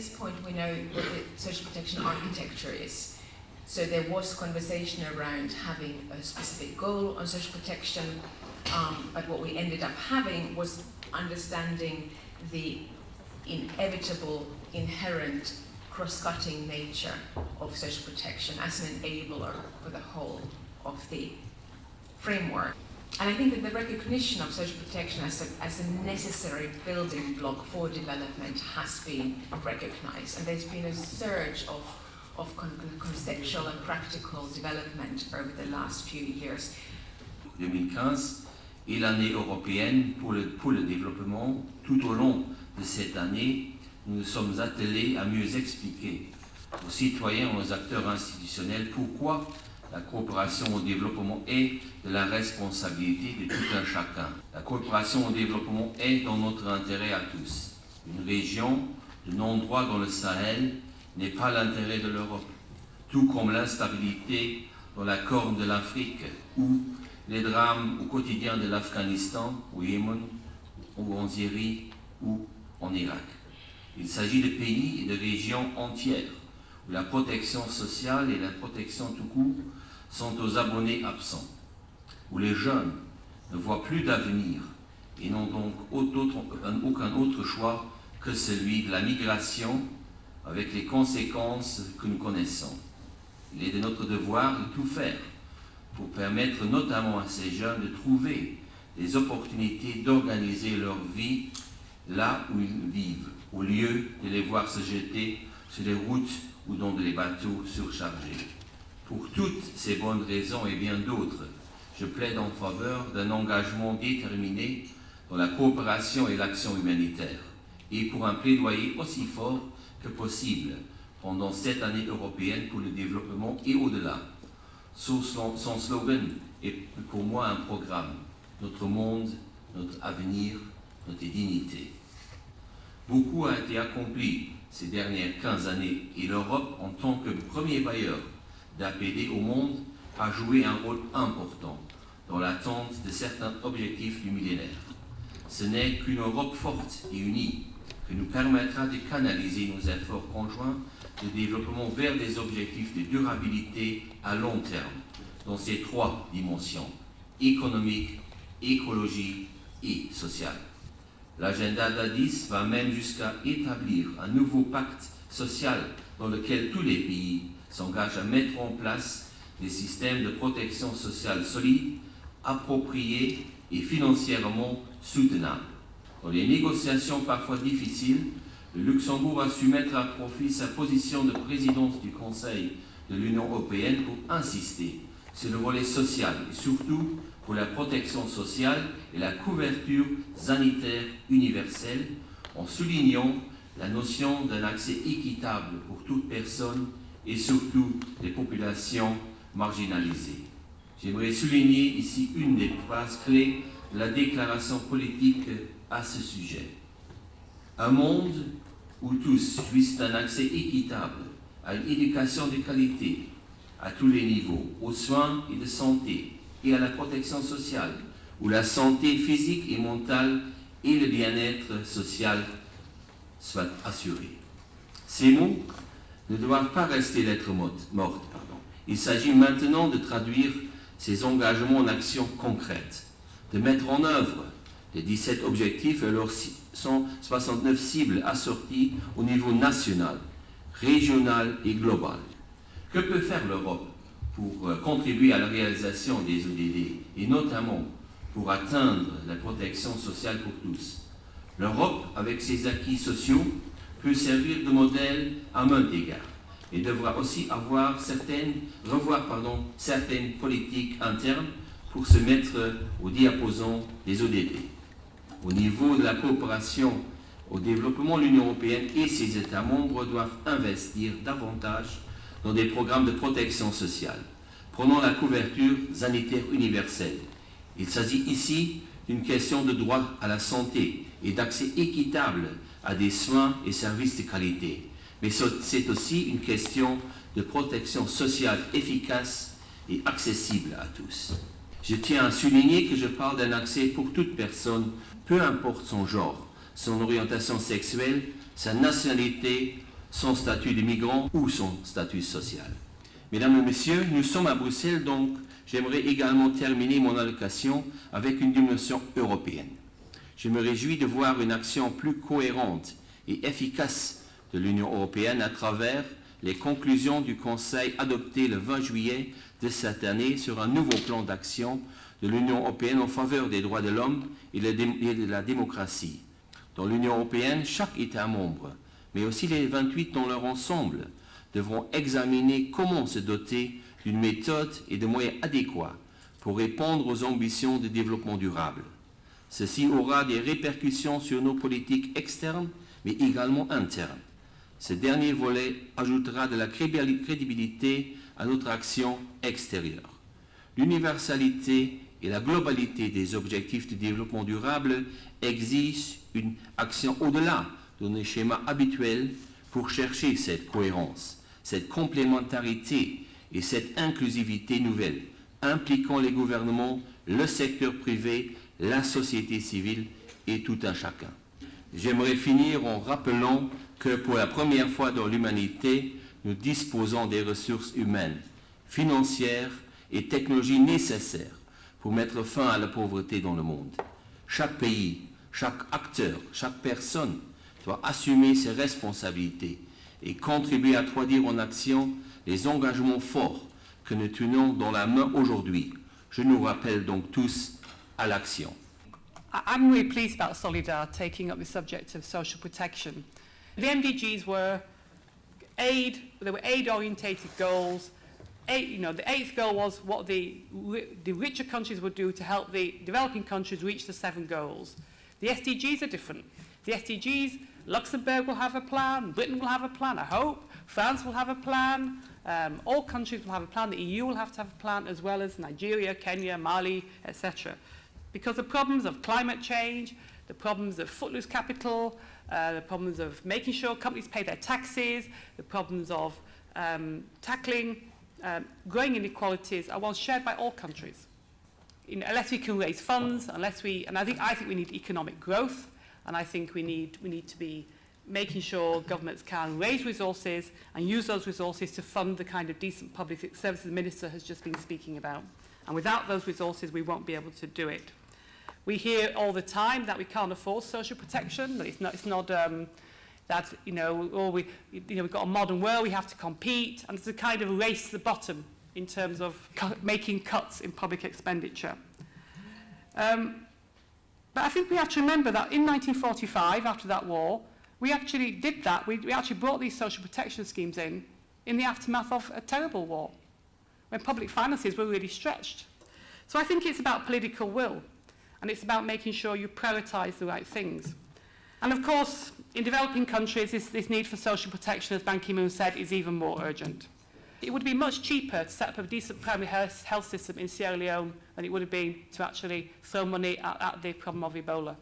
this point we know what the social protection architecture is. So there was conversation around having a specific goal on social protection, but what we ended up having was understanding the inevitable, inherent, cross-cutting nature of social protection as an enabler for the whole of the framework. And I think that the recognition of social protection as a necessary building block for development has been recognized. And there's been a surge of conceptual and practical development over the last few years. 2015 est l'année européenne pour le développement. Tout au long de cette année, nous nous sommes attelés à mieux expliquer aux citoyens et aux acteurs institutionnels pourquoi la coopération au développement est de la responsabilité de tout un chacun. La coopération au développement est dans notre intérêt à tous. Une région de non-droit dans le Sahel n'est pas l'intérêt de l'Europe, tout comme l'instabilité dans la Corne de l'Afrique ou les drames au quotidien de l'Afghanistan, au Yémen, ou en Syrie ou en Irak. Il s'agit de pays et de régions entières où la protection sociale et la protection tout court sont aux abonnés absents, où les jeunes ne voient plus d'avenir et n'ont donc aucun autre choix que celui de la migration avec les conséquences que nous connaissons. Il est de notre devoir de tout faire pour permettre notamment à ces jeunes de trouver des opportunités d'organiser leur vie là où ils vivent, au lieu de les voir se jeter sur les routes ou dans des bateaux surchargés. Pour toutes ces bonnes raisons et bien d'autres, je plaide en faveur d'un engagement déterminé dans la coopération et l'action humanitaire, et pour un plaidoyer aussi fort que possible pendant cette année européenne pour le développement et au-delà. Son slogan est pour moi un programme, notre monde, notre avenir, notre dignité. Beaucoup a été accompli ces dernières 15 années et l'Europe, en tant que premier bailleur d'APD au monde, a joué un rôle important dans l'attente de certains objectifs du millénaire. Ce n'est qu'une Europe forte et unie qui nous permettra de canaliser nos efforts conjoints de développement vers des objectifs de durabilité à long terme dans ces trois dimensions, économique, écologie et sociale. L'agenda d'Addis va même jusqu'à établir un nouveau pacte social dans lequel tous les pays s'engagent à mettre en place des systèmes de protection sociale solides, appropriés et financièrement soutenables. Dans les négociations parfois difficiles, le Luxembourg a su mettre à profit sa position de présidence du Conseil de l'Union européenne pour insister sur le volet social et surtout pour la protection sociale et la couverture sanitaire universelle, en soulignant la notion d'un accès équitable pour toute personne et surtout les populations marginalisées. J'aimerais souligner ici une des phrases clés de la déclaration politique à ce sujet. Un monde où tous jouissent d'un accès équitable à une éducation de qualité à tous les niveaux, aux soins et de santé et à la protection sociale, où la santé physique et mentale et le bien-être social soient assurés. Ces mots ne doivent pas rester lettres mortes. Il s'agit maintenant de traduire ces engagements en actions concrètes, de mettre en œuvre les 17 objectifs et leurs 169 cibles assorties au niveau national, régional et global. Que peut faire l'Europe pour contribuer à la réalisation des ODD et notamment pour atteindre la protection sociale pour tous? L'Europe, avec ses acquis sociaux, peut servir de modèle à maints égards et devra aussi revoir certaines politiques internes pour se mettre au diapason des ODD. Au niveau de la coopération au développement, l'Union européenne et ses États membres doivent investir davantage dans des programmes de protection sociale. Prenons la couverture sanitaire universelle. Il s'agit ici d'une question de droit à la santé et d'accès équitable à des soins et services de qualité. Mais c'est aussi une question de protection sociale efficace et accessible à tous. Je tiens à souligner que je parle d'un accès pour toute personne, peu importe son genre, son orientation sexuelle, sa nationalité son statut de migrant ou son statut social. Mesdames et messieurs, nous sommes à Bruxelles, donc j'aimerais également terminer mon allocation avec une dimension européenne. Je me réjouis de voir une action plus cohérente et efficace de l'Union européenne à travers les conclusions du Conseil adoptées le 20 juillet de cette année sur un nouveau plan d'action de l'Union européenne en faveur des droits de l'homme et de la démocratie. Dans l'Union européenne, chaque État membre, mais aussi les 28 dans leur ensemble, devront examiner comment se doter d'une méthode et de moyens adéquats pour répondre aux ambitions de développement durable. Ceci aura des répercussions sur nos politiques externes, mais également internes. Ce dernier volet ajoutera de la crédibilité à notre action extérieure. L'universalité et la globalité des objectifs de développement durable exigent une action au-delà de nos schémas habituels pour chercher cette cohérence, cette complémentarité et cette inclusivité nouvelle, impliquant les gouvernements, le secteur privé, la société civile et tout un chacun. J'aimerais finir en rappelant que pour la première fois dans l'humanité, nous disposons des ressources humaines, financières et technologies nécessaires pour mettre fin à la pauvreté dans le monde. Chaque pays, chaque acteur, chaque personne doit assumer ses responsabilités et contribuer à traduire en action les engagements forts que nous tenons dans la main aujourd'hui. Je nous rappelle donc tous à l'action. I'm really pleased about Solidar taking up the subject of social protection. The MDGs were aid-orientated goals. The eighth goal was what the richer countries would do to help the developing countries reach the 7 goals. The SDGs are different. The SDGs, Luxembourg will have a plan, Britain will have a plan, I hope, France will have a plan, all countries will have a plan, the EU will have to have a plan, as well as Nigeria, Kenya, Mali, etc. Because the problems of climate change, the problems of footloose capital, the problems of making sure companies pay their taxes, the problems of tackling growing inequalities are ones shared by all countries. Unless we can raise funds, I think we need economic growth, and I think we need to be making sure governments can raise resources and use those resources to fund the kind of decent public services the Minister has just been speaking about. And without those resources, we won't be able to do it. We hear all the time that we can't afford social protection. That it's not that we've got a modern world, we have to compete, and it's a kind of race to the bottom in terms of making cuts in public expenditure. But I think we have to remember that in 1945, after that war, we actually did that. We actually brought these social protection schemes in the aftermath of a terrible war, when public finances were really stretched. So I think it's about political will, and it's about making sure you prioritise the right things. And of course, in developing countries, this need for social protection, as Ban Ki-moon said, is even more urgent. It would be much cheaper to set up a decent primary health system in Sierra Leone than it would have been to actually throw money at the problem of Ebola.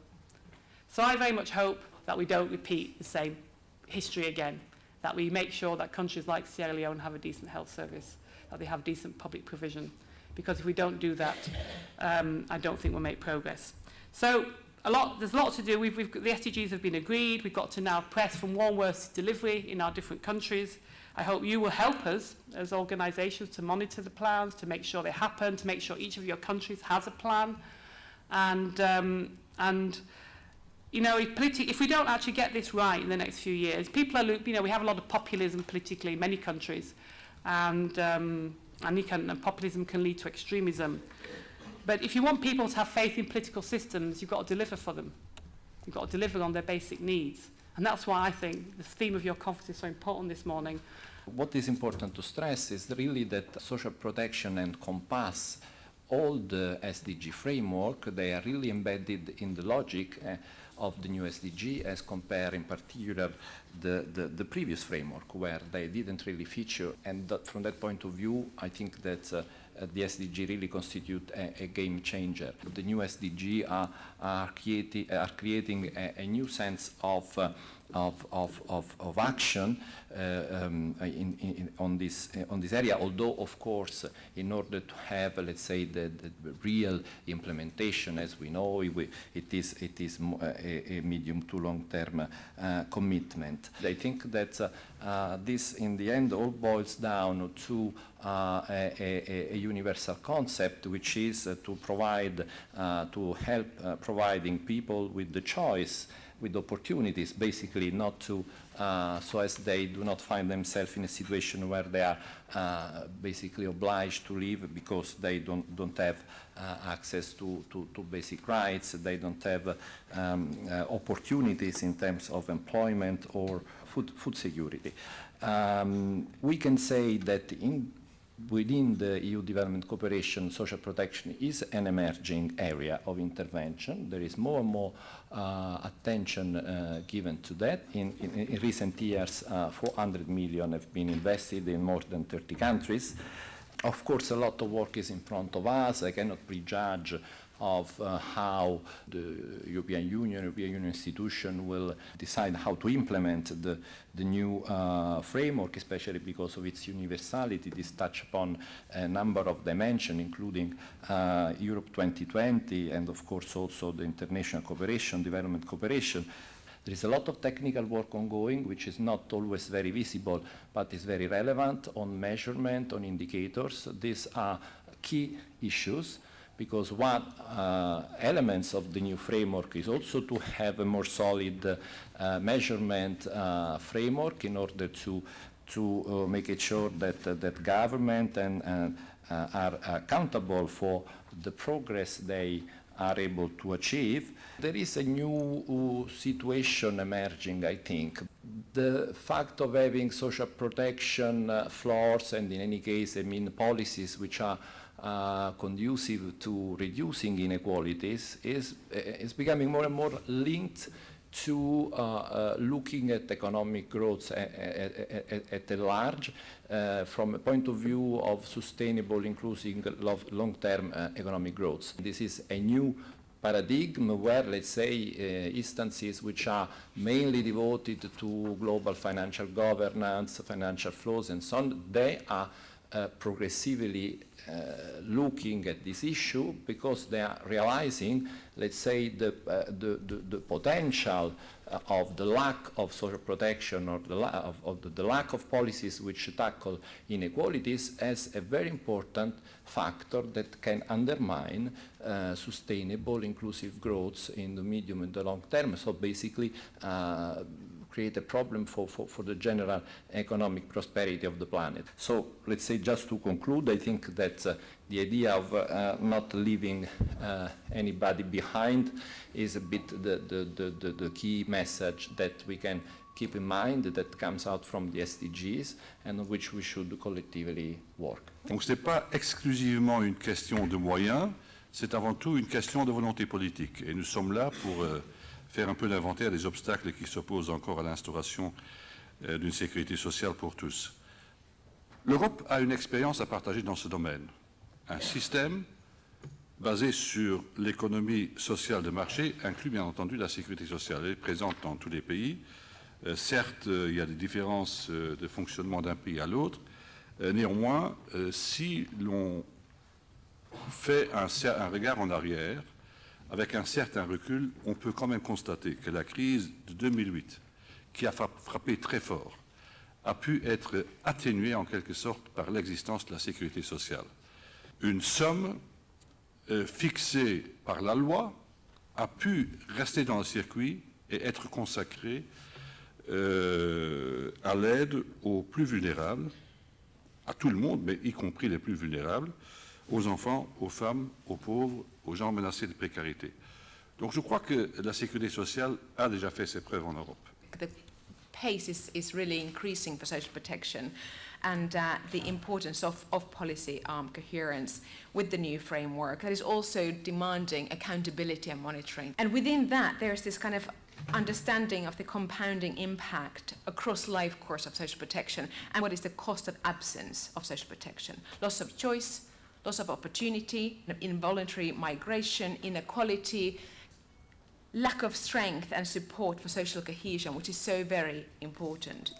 So I very much hope that we don't repeat the same history again, that we make sure that countries like Sierra Leone have a decent health service, that they have decent public provision. Because if we don't do that, I don't think we'll make progress. So there's a lot to do. The SDGs have been agreed. We've got to now press from warm words to delivery in our different countries. I hope you will help us as organisations to monitor the plans, to make sure they happen, to make sure each of your countries has a plan. If we don't actually get this right in the next few years, we have a lot of populism politically in many countries, and populism can lead to extremism. But if you want people to have faith in political systems, you've got to deliver for them. You've got to deliver on their basic needs. And that's why I think the theme of your conference is so important this morning. What is important to stress is really that social protection encompass all the SDG framework. They are really embedded in the logic of the new SDG as compared in particular the previous framework where they didn't really feature. And from that point of view, I think that the SDG really constitute a game changer. The new SDG are creating a new sense of of action on this area, although of course in order to have, let's say, the real implementation, as we know, it is a medium to long term commitment. I think that this in the end all boils down to a universal concept, which is to provide, to help providing people with the choice, with opportunities, basically not to, so as they do not find themselves in a situation where they are basically obliged to leave because they don't have access to basic rights, they don't have opportunities in terms of employment or food security. We can say that within the EU development cooperation, social protection is an emerging area of intervention. There is more and more attention given to that. In recent years, 400 million have been invested in more than 30 countries. Of course, a lot of work is in front of us. I cannot prejudge of how the European Union institution will decide how to implement the new framework, especially because of its universality. This touch upon a number of dimensions, including Europe 2020 and of course also the international cooperation, development cooperation. There is a lot of technical work ongoing, which is not always very visible, but is very relevant on measurement, on indicators. These are key issues, because one elements of the new framework is also to have a more solid measurement framework in order to make it sure that government are accountable for the progress they are able to achieve. There is a new situation emerging, I think. The fact of having social protection floors, and in any case, I mean, policies which are conducive to reducing inequalities is becoming more and more linked to looking at economic growth at a large from a point of view of sustainable, inclusive, long-term economic growth. This is a new paradigm where, let's say, instances which are mainly devoted to global financial governance, financial flows, and so on, they are progressively looking at this issue because they are realizing, let's say, the potential of the lack of social protection or the lack of policies which tackle inequalities as a very important factor that can undermine sustainable, inclusive growth in the medium and the long term. So basically, create a problem for the general economic prosperity of the planet. So let's say, just to conclude, I think that the idea of not leaving anybody behind is a bit the key message that we can keep in mind, that comes out from the SDGs and on which we should collectively work. Donc ce n'est pas exclusivement une question de moyens, c'est avant tout une question de volonté politique. Et nous sommes là pour faire un peu l'inventaire des obstacles qui s'opposent encore à l'instauration d'une sécurité sociale pour tous. L'Europe a une expérience à partager dans ce domaine. Un système basé sur l'économie sociale de marché inclut bien entendu la sécurité sociale. Elle est présente dans tous les pays. Certes, il y a des différences de fonctionnement d'un pays à l'autre. Néanmoins, si l'on fait un regard en arrière, avec un certain recul, on peut quand même constater que la crise de 2008, qui a frappé très fort, a pu être atténuée en quelque sorte par l'existence de la sécurité sociale. Une somme fixée par la loi a pu rester dans le circuit et être consacrée à l'aide aux plus vulnérables, à tout le monde, mais y compris les plus vulnérables, aux enfants, aux femmes, aux pauvres, aux gens menacés de précarité. Donc je crois que la sécurité sociale a déjà fait ses preuves en Europe. The pace is really increasing for social protection, and the importance of policy coherence with the new framework that is also demanding accountability and monitoring. And within that, there's this kind of understanding of the compounding impact across life course of social protection and what is the cost of absence of social protection. Loss of choice, loss of opportunity, involuntary migration, inequality, lack of strength and support for social cohesion, which is so very important.